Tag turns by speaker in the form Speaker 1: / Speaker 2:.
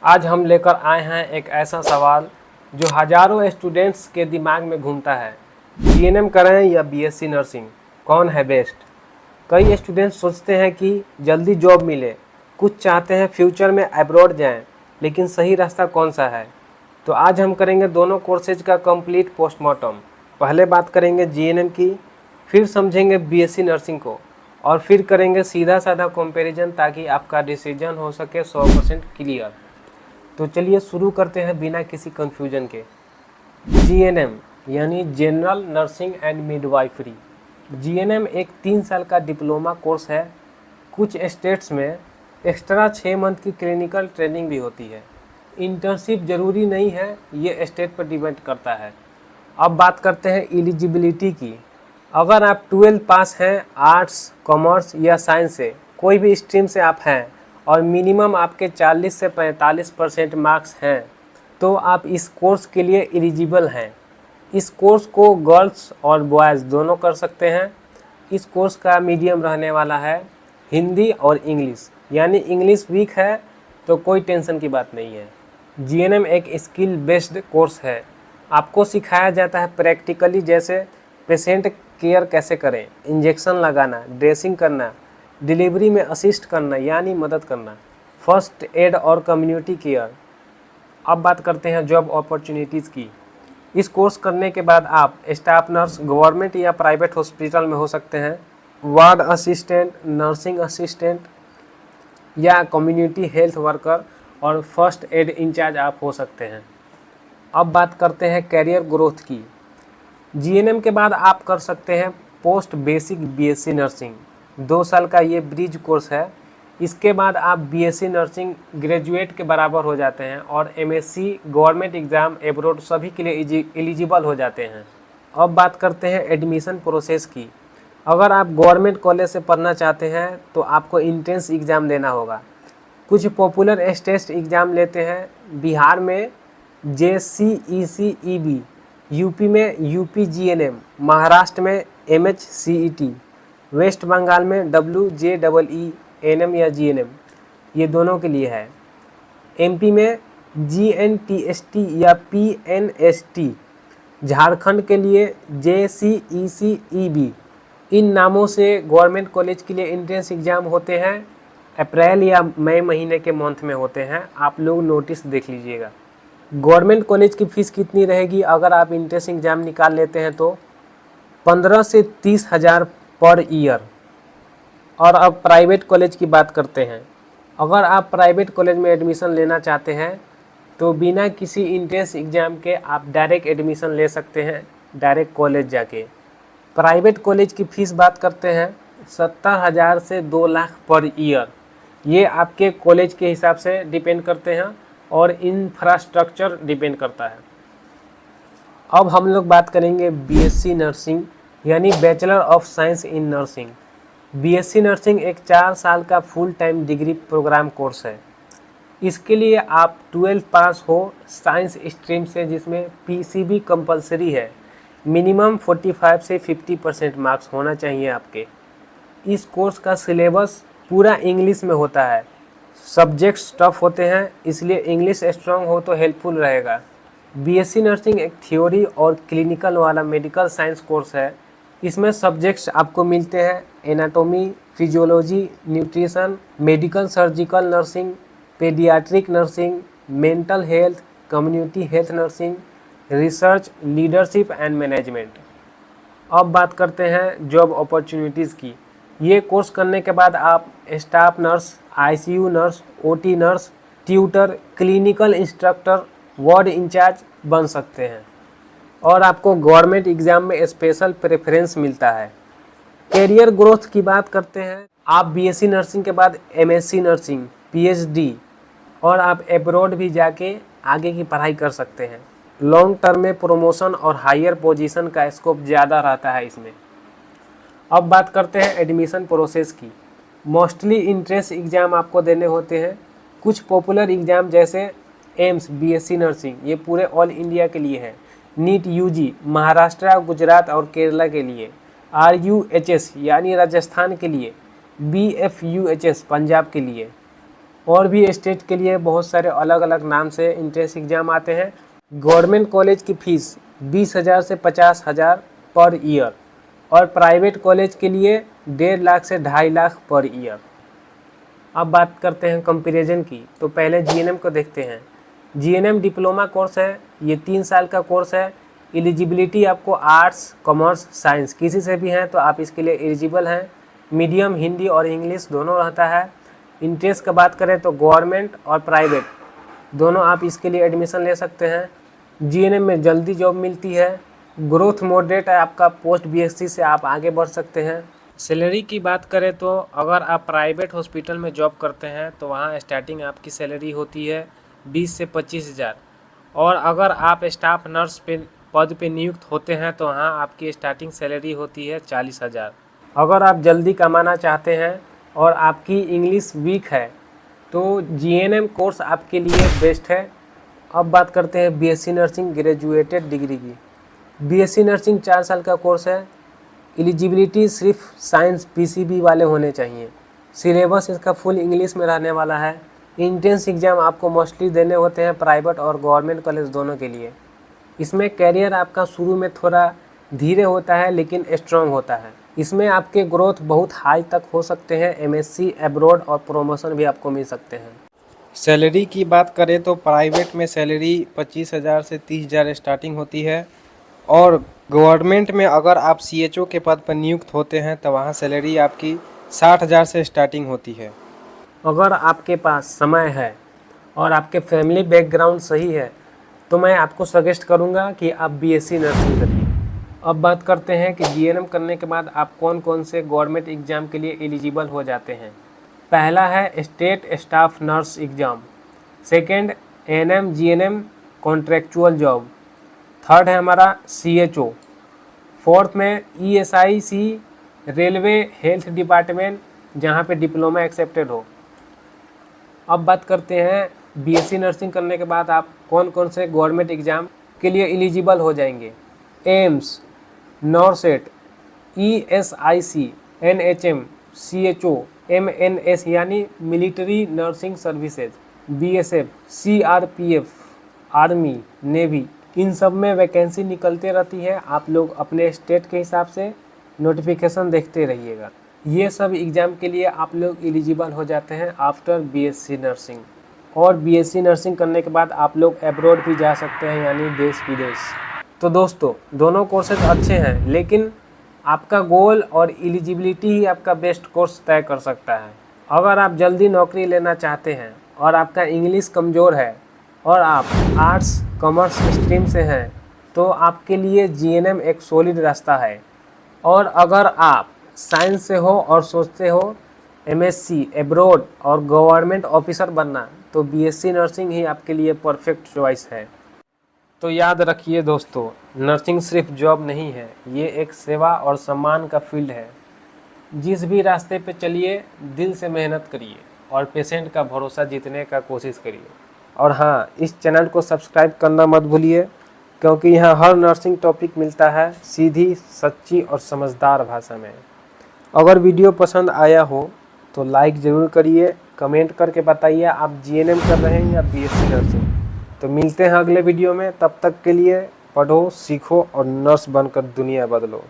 Speaker 1: आज हम लेकर आए हैं एक ऐसा सवाल जो हजारों स्टूडेंट्स के दिमाग में घूमता है। जीएनएम करें या बीएससी नर्सिंग, कौन है बेस्ट। कई स्टूडेंट्स सोचते हैं कि जल्दी जॉब मिले, कुछ चाहते हैं फ्यूचर में अब्रॉड जाएं, लेकिन सही रास्ता कौन सा है। तो आज हम करेंगे दोनों कोर्सेज का कंप्लीट पोस्टमार्टम। पहले बात करेंगे जीएनएम की, फिर समझेंगे बीएससी नर्सिंग को, और फिर करेंगे सीधा साधा कंपैरिजन ताकि आपका डिसीजन हो सके 100% क्लियर। तो चलिए शुरू करते हैं बिना किसी कंफ्यूजन के। जीएनएम यानी general nursing and midwifery. GNM एक 3 साल का डिप्लोमा कोर्स है। कुछ स्टेट्स में एक्स्ट्रा 6 मंथ की क्लिनिकल ट्रेनिंग भी होती है। इंटर्नशिप ज़रूरी नहीं है, ये स्टेट पर डिपेंड करता है। अब बात करते हैं एलिजिबिलिटी की। अगर आप 12 पास हैं, आर्ट्स, कॉमर्स या साइंस से, कोई भी स्ट्रीम से आप हैं और मिनिमम आपके 40 से 45% मार्क्स हैं, तो आप इस कोर्स के लिए एलिजिबल हैं। इस कोर्स को गर्ल्स और बॉयज़ दोनों कर सकते हैं। इस कोर्स का मीडियम रहने वाला है हिंदी और इंग्लिश, यानी इंग्लिश वीक है तो कोई टेंशन की बात नहीं है। जीएनएम एक स्किल बेस्ड कोर्स है। आपको सिखाया जाता है प्रैक्टिकली, जैसे पेशेंट केयर कैसे करें, इंजेक्शन लगाना, ड्रेसिंग करना, डिलीवरी में असिस्ट करना यानी मदद करना, फर्स्ट एड और कम्युनिटी केयर। अब बात करते हैं जॉब अपॉर्चुनिटीज़ की। इस कोर्स करने के बाद आप स्टाफ नर्स गवर्नमेंट या प्राइवेट हॉस्पिटल में हो सकते हैं, वार्ड असिस्टेंट, नर्सिंग असिस्टेंट या कम्युनिटी हेल्थ वर्कर और फर्स्ट एड इंचार्ज आप हो सकते हैं। अब बात करते हैं कैरियर ग्रोथ की। जीएनएम के बाद आप कर सकते हैं पोस्ट बेसिक बीएससी नर्सिंग। 2 साल का ये ब्रिज कोर्स है। इसके बाद आप बीएससी नर्सिंग ग्रेजुएट के बराबर हो जाते हैं और एमएससी, गवर्नमेंट एग्ज़ाम, एब्रोड सभी के लिए एलिजिबल हो जाते हैं। अब बात करते हैं एडमिशन प्रोसेस की। अगर आप गवर्नमेंट कॉलेज से पढ़ना चाहते हैं तो आपको इंट्रेंस एग्ज़ाम देना होगा। कुछ पॉपुलर स्टेट एग्ज़ाम लेते हैं। बिहार में JCECEB, यूपी में UPGNM, महाराष्ट्र में MHCET, वेस्ट बंगाल में WJEENM या GNM, ये दोनों के लिए है। MP में GNTST या PNST, झारखंड के लिए JCECEB। इन नामों से गवर्नमेंट कॉलेज के लिए एंट्रेंस एग्ज़ाम होते हैं। अप्रैल या मई महीने के मंथ में होते हैं। आप लोग नोटिस देख लीजिएगा। गवर्नमेंट कॉलेज की फ़ीस कितनी रहेगी अगर आप एंट्रेंस एग्ज़ाम निकाल लेते हैं तो 15 से 30 हज़ार पर ईयर। और अब प्राइवेट कॉलेज की बात करते हैं। अगर आप प्राइवेट कॉलेज में एडमिशन लेना चाहते हैं तो बिना किसी एंट्रेंस एग्ज़ाम के आप डायरेक्ट एडमिशन ले सकते हैं, डायरेक्ट कॉलेज जाके। प्राइवेट कॉलेज की फ़ीस बात करते हैं 70,000 से 2 लाख पर ईयर। ये आपके कॉलेज के हिसाब से डिपेंड करते हैं और इंफ्रास्ट्रक्चर डिपेंड करता है। अब हम लोग बात करेंगे बीएससी नर्सिंग यानी bachelor of science in nursing. BSc nursing एक 4 साल का full time degree programme course है। इसके लिए आप 12 पास हो साइंस स्ट्रीम से, जिसमें पीसीबी कंपलसरी है। मिनिमम 45 से 50% मार्क्स होना चाहिए आपके। इस कोर्स का सिलेबस पूरा इंग्लिश में होता है। सब्जेक्ट्स टफ होते हैं, इसलिए इंग्लिश स्ट्रांग हो तो हेल्पफुल रहेगा। बीएससी नर्सिंग एक थ्योरी और क्लिनिकल वाला मेडिकल साइंस कोर्स है। इसमें सब्जेक्ट्स आपको मिलते हैं anatomy, physiology, nutrition, medical surgical nursing, paediatric nursing, mental health, community health nursing, research, leadership and management. अब बात करते हैं जॉब अपॉर्चुनिटीज़ की। ये कोर्स करने के बाद आप staff nurse, ICU nurse, OT nurse, tutor, clinical instructor, ward in charge बन सकते हैं और आपको गवर्नमेंट एग्ज़ाम में स्पेशल प्रेफरेंस मिलता है। कैरियर ग्रोथ की बात करते हैं। आप बीएससी नर्सिंग के बाद एमएससी नर्सिंग, पीएचडी और आप एब्रॉड भी जाके आगे की पढ़ाई कर सकते हैं। लॉन्ग टर्म में प्रमोशन और हायर पोजीशन का स्कोप ज़्यादा रहता है इसमें। अब बात करते हैं एडमिशन प्रोसेस की। मोस्टली इंट्रेंस एग्ज़ाम आपको देने होते हैं। कुछ पॉपुलर एग्ज़ाम जैसे एम्स बीएससी नर्सिंग, ये पूरे ऑल इंडिया के लिए है। नीट यूजी महाराष्ट्र, गुजरात और केरला के लिए। RUHS यानी राजस्थान के लिए। BFUHS पंजाब के लिए। और भी स्टेट के लिए बहुत सारे अलग अलग नाम से इंट्रेंस एग्ज़ाम आते हैं। गवर्नमेंट कॉलेज की फ़ीस 20,000 से 50,000 पर ईयर और प्राइवेट कॉलेज के लिए 1.5 लाख से 2.5 लाख पर ईयर। अब बात करते हैं कंपैरिजन की, तो पहले जीएनएम को देखते हैं। जीएनएम डिप्लोमा कोर्स है, ये 3 साल का कोर्स है। एलिजिबिलिटी आपको आर्ट्स, कॉमर्स, साइंस किसी से भी हैं तो आप इसके लिए एलिजिबल हैं। मीडियम हिंदी और इंग्लिश दोनों रहता है। इंट्रेंस का बात करें तो गवर्नमेंट और प्राइवेट दोनों आप इसके लिए एडमिशन ले सकते हैं। जीएनएम में जल्दी जॉब मिलती है। ग्रोथ मॉडरेट है आपका, पोस्ट बीएससी से आप आगे बढ़ सकते हैं। सैलरी की बात करें तो अगर आप प्राइवेट हॉस्पिटल में जॉब करते हैं तो वहाँ स्टार्टिंग आपकी सैलरी होती है 20 से 25,000 और अगर आप स्टाफ नर्स पद पे नियुक्त होते हैं तो वहाँ आपकी स्टार्टिंग सैलरी होती है 40,000। अगर आप जल्दी कमाना चाहते हैं और आपकी इंग्लिश वीक है तो जीएनएम कोर्स आपके लिए बेस्ट है। अब बात करते हैं बीएससी नर्सिंग ग्रेजुएटेड डिग्री की। बीएससी नर्सिंग 4 साल का कोर्स है। एलिजिबिलिटी सिर्फ साइंस पीसीबी वाले होने चाहिए। सिलेबस इसका फुल इंग्लिश में रहने वाला है। इंट्रेंस एग्ज़ाम आपको मोस्टली देने होते हैं प्राइवेट और गवर्नमेंट कॉलेज दोनों के लिए। इसमें कैरियर आपका शुरू में थोड़ा धीरे होता है लेकिन स्ट्रॉन्ग होता है। इसमें आपके ग्रोथ बहुत हाई तक हो सकते हैं। एमएससी अब्रॉड और प्रमोशन भी आपको मिल सकते हैं। सैलरी की बात करें तो प्राइवेट में सैलरी 25,000 से 30,000 स्टार्टिंग होती है और गवर्नमेंट में अगर आप सीएचओ के पद पर नियुक्त होते हैं तो वहाँ सैलरी आपकी 60,000 से स्टार्टिंग होती है। अगर आपके पास समय है और आपके फैमिली बैकग्राउंड सही है तो मैं आपको सजेस्ट करूंगा कि आप बीएससी नर्सिंग करिए। अब बात करते हैं कि जीएनएम करने के बाद आप कौन कौन से गवर्नमेंट एग्ज़ाम के लिए एलिजिबल हो जाते हैं। पहला है state staff nurse exam, second ANM GNM contractual job, third है हमारा सीएचओ, फोर्थ में ईएसआईसी रेलवे हेल्थ डिपार्टमेंट जहाँ पे डिप्लोमा एक्सेप्टेड हो। अब बात करते हैं बीएससी नर्सिंग करने के बाद आप कौन कौन से गवर्नमेंट एग्ज़ाम के लिए एलिजिबल हो जाएंगे। AIIMS, NORCET, ESIC, NHM, CHO, MNS यानी military nursing services, BSF, CRPF, army, navy, इन सब में वैकेंसी निकलते रहती है। आप लोग अपने स्टेट के हिसाब से नोटिफिकेशन देखते रहिएगा। ये सब एग्ज़ाम के लिए आप लोग एलिजिबल हो जाते हैं आफ्टर बीएससी नर्सिंग। और बीएससी नर्सिंग करने के बाद आप लोग अब्रॉड भी जा सकते हैं यानी देश विदेश। तो दोस्तों दोनों कोर्सेज अच्छे हैं लेकिन आपका गोल और एलिजिबिलिटी ही आपका बेस्ट कोर्स तय कर सकता है। अगर आप जल्दी नौकरी लेना चाहते हैं और आपका इंग्लिश कमज़ोर है और आप आर्ट्स कॉमर्स स्ट्रीम से हैं तो आपके लिए जीएनएम एक सॉलिड रास्ता है। और अगर आप साइंस से हो और सोचते हो एमएससी अब्रॉड और गवर्नमेंट ऑफिसर बनना तो बीएससी नर्सिंग ही आपके लिए परफेक्ट चॉइस है। तो याद रखिए दोस्तों, नर्सिंग सिर्फ जॉब नहीं है, ये एक सेवा और सम्मान का फील्ड है। जिस भी रास्ते पे चलिए दिल से मेहनत करिए और पेशेंट का भरोसा जीतने का कोशिश करिए। और हाँ, इस चैनल को सब्सक्राइब करना मत भूलिए क्योंकि यहाँ हर नर्सिंग टॉपिक मिलता है सीधी, सच्ची और समझदार भाषा में। अगर वीडियो पसंद आया हो तो लाइक ज़रूर करिए, कमेंट करके बताइए आप जीएनएम कर रहे हैं या बीएससी नर्सिंग। तो मिलते हैं अगले वीडियो में, तब तक के लिए पढ़ो, सीखो और नर्स बनकर दुनिया बदलो।